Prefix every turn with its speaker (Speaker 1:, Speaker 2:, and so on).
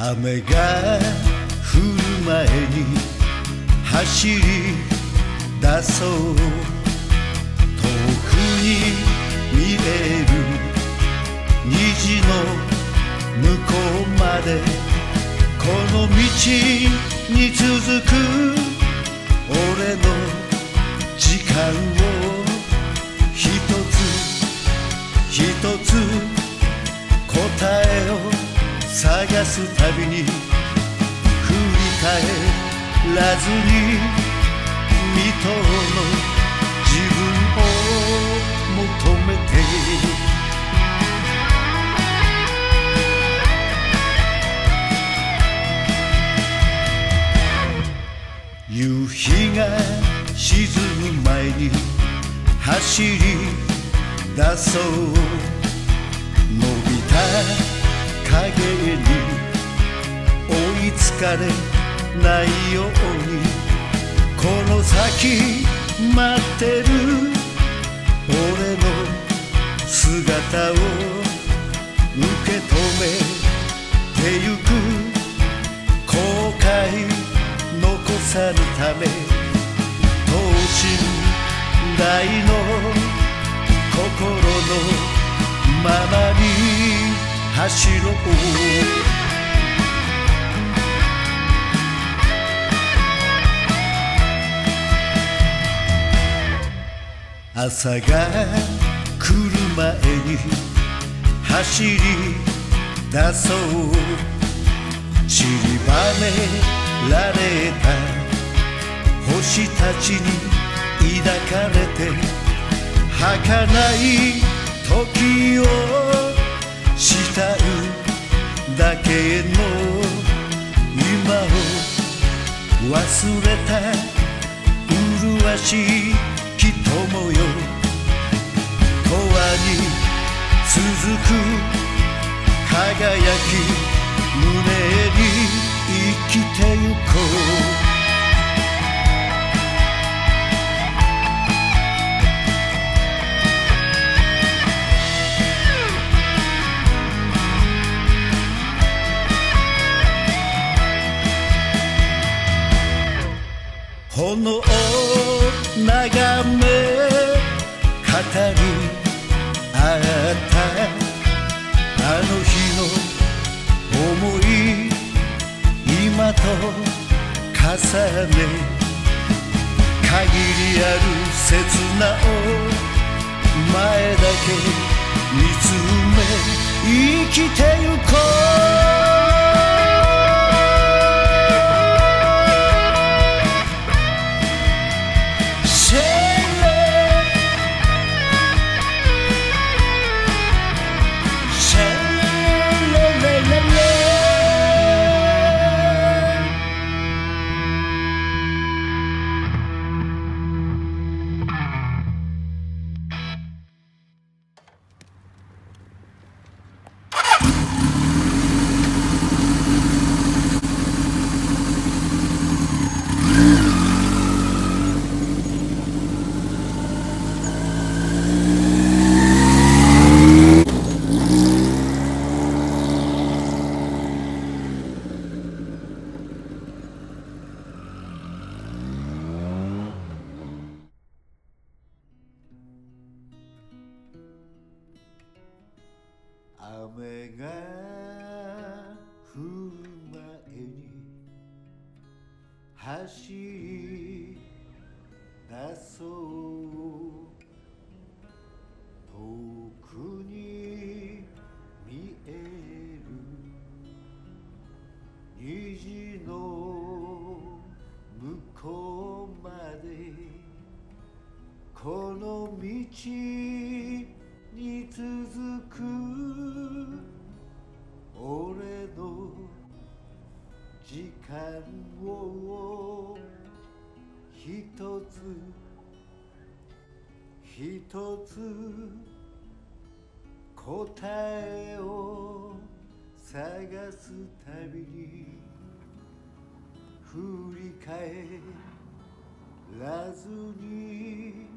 Speaker 1: 雨が降る前に走り出そう。遠くに見える虹の向こうまで、この道に続く俺の時間を一つ一つ答えを探すたびに振り返らずに未踏の自分を求めて、夕日が沈む前に走り出そう。伸びた影に追いつかれないように、この先待ってる俺の姿を受け止めてゆく。後悔残さぬため等身大の心のままに走ろう。朝が来る前に走り出そう。散りばめられた星たちに抱かれて、儚い時を慕うだけの今を忘れた麗しい友よ。永遠に続く輝き胸に生きてゆこう。炎を眺め語り合ったあの日の思い、今と重ね限りある刹那を前だけ見つめ生きてゆこう。雨が降る前に走り出そう。遠くに見える虹の向こうまで、この道に続く俺の時間を一つ一つ答えを探すたびに振り返らずに